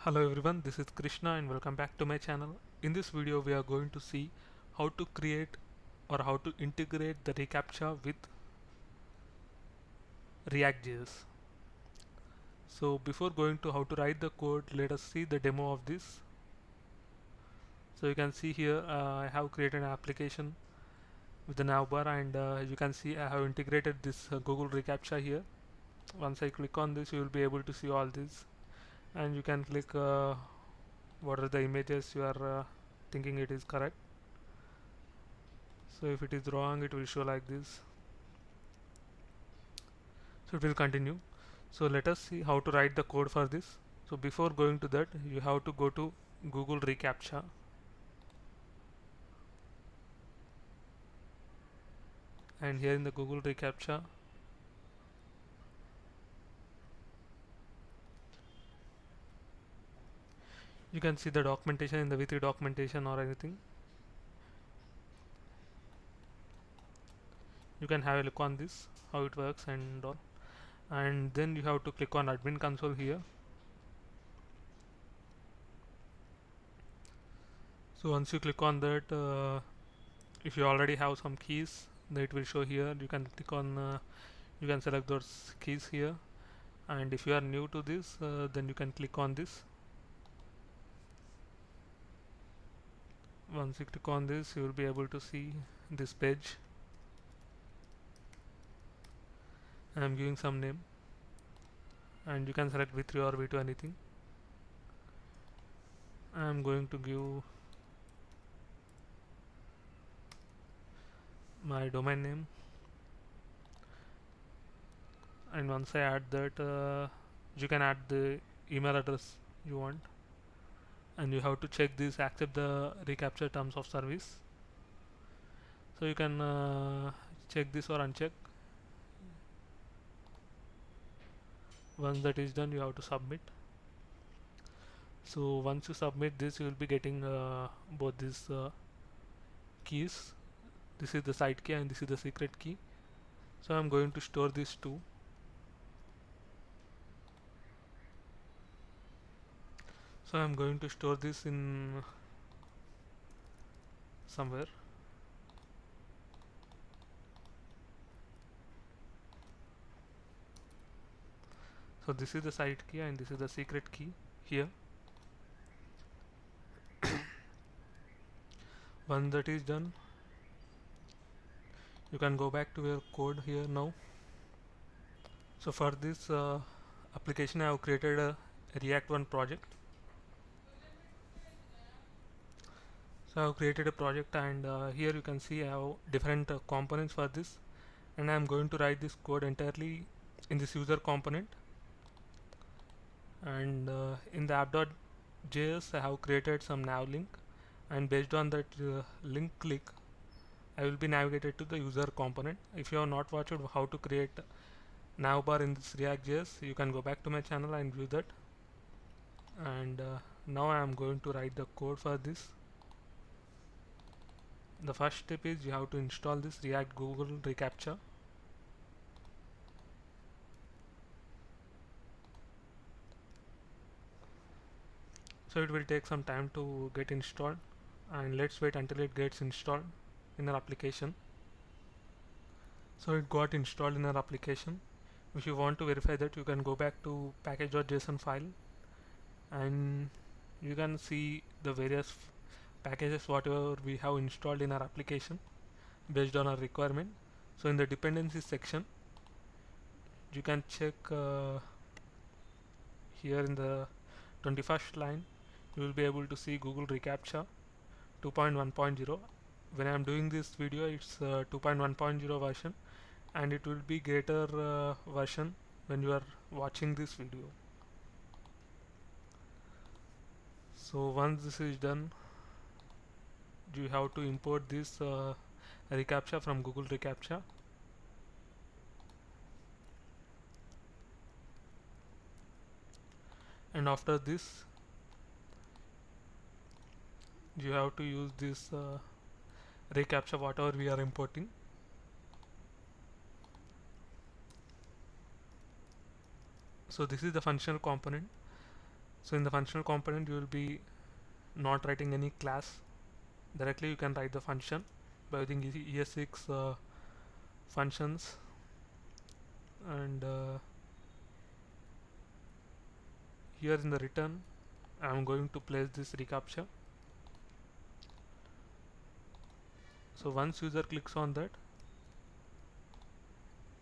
Hello everyone, this is Krishna and welcome back to my channel. In this video we are going to see how to create or how to integrate the reCAPTCHA with React.js. So before going to how to write the code, let us see the demo of this. So you can see here I have created an application with the navbar, and you can see I have integrated this Google reCAPTCHA here. Once I click on this, you will be able to see all this, and you can click what are the images you are thinking it is correct. So if it is wrong, it will show like this. So it will continue. So let us see how to write the code for this. So before going to that, you have to go to Google reCAPTCHA, and here in the Google reCAPTCHA you can see the documentation in the V3 documentation or anything. You can have a look on this, how it works and all. And then you have to click on admin console here. So once you click on that, if you already have some keys, then it will show here. You can click on you can select those keys here, and if you are new to this, then you can click on this. Once you click on this, you will be able to see this page. I am giving some name, and you can select V3 or V2 anything. I am going to give my domain name, and once I add that, you can add the email address you want, and you have to check this accept the reCAPTCHA terms of service. So you can check this or uncheck. Once that is done, you have to submit. So once you submit this, you will be getting both these keys. This is the side key and this is the secret key. So I'm going to store these two. So I'm going to store this in somewhere. So this is the side key and this is the secret key here. Once that is done, you can go back to your code here now. So for this application, I have created a React 1 project. So I have created a project, and here you can see I have different components for this, and I am going to write this code entirely in this user component. And in the app.js, I have created some nav link, and based on that link click, I will be navigated to the user component. If you have not watched how to create navbar in this React.js, you can go back to my channel and view that. And now I am going to write the code for this. The first step is you have to install this React Google reCAPTCHA. So it will take some time to get installed, and let's wait until it gets installed in our application. So it got installed in our application. If you want to verify that, you can go back to package.json file, and you can see the various packages whatever we have installed in our application based on our requirement. So in the dependencies section, you can check here in the 21st line, you will be able to see Google reCAPTCHA 2.1.0. When I am doing this video, it's 2.1.0 version, and it will be greater version when you are watching this video. So once this is done, you have to import this reCAPTCHA from Google reCAPTCHA. And after this, you have to use this reCAPTCHA whatever we are importing. So this is the functional component. So in the functional component you will be not writing any class. Directly you can write the function by using ES6 functions, and here in the return I am going to place this reCAPTCHA. So once user clicks on that,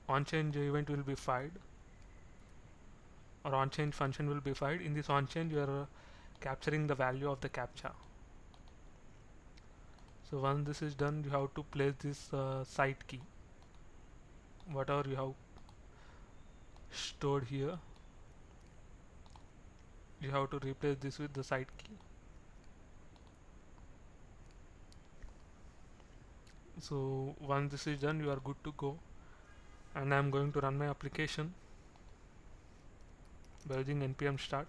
onChange event will be fired, or onChange function will be fired. In this onChange you are capturing the value of the CAPTCHA. So once this is done, you have to place this site key, whatever you have stored here, you have to replace this with the site key. So once this is done, you are good to go, and I am going to run my application by using npm start.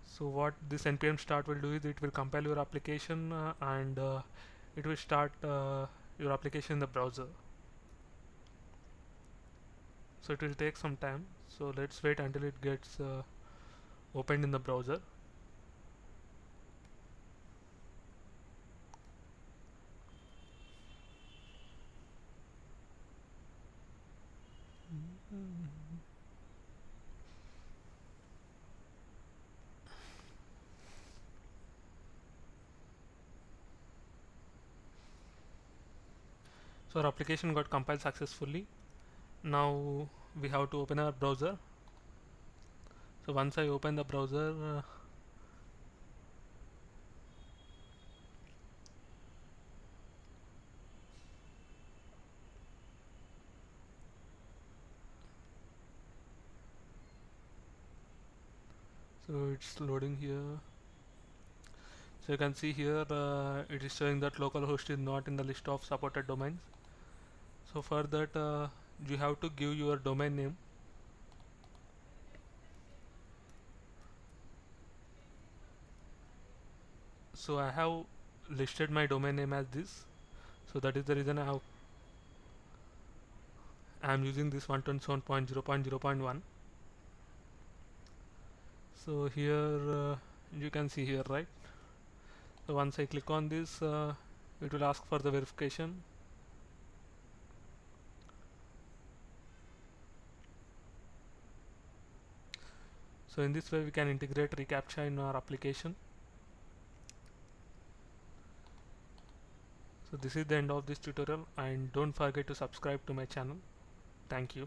So what this npm start will do is it will compile your application, and it will start your application in the browser. So it will take some time, so let's wait until it gets opened in the browser. So our application got compiled successfully. Now we have to open our browser. So once I open the browser, so it's loading here. So you can see here it is showing that localhost is not in the list of supported domains. So for that you have to give your domain name. So I have listed my domain name as this. So that is the reason I am using this 127.0.0.1. So here you can see here, right? So once I click on this, it will ask for the verification. So in this way we can integrate reCAPTCHA in our application. So this is the end of this tutorial, and don't forget to subscribe to my channel. Thank you.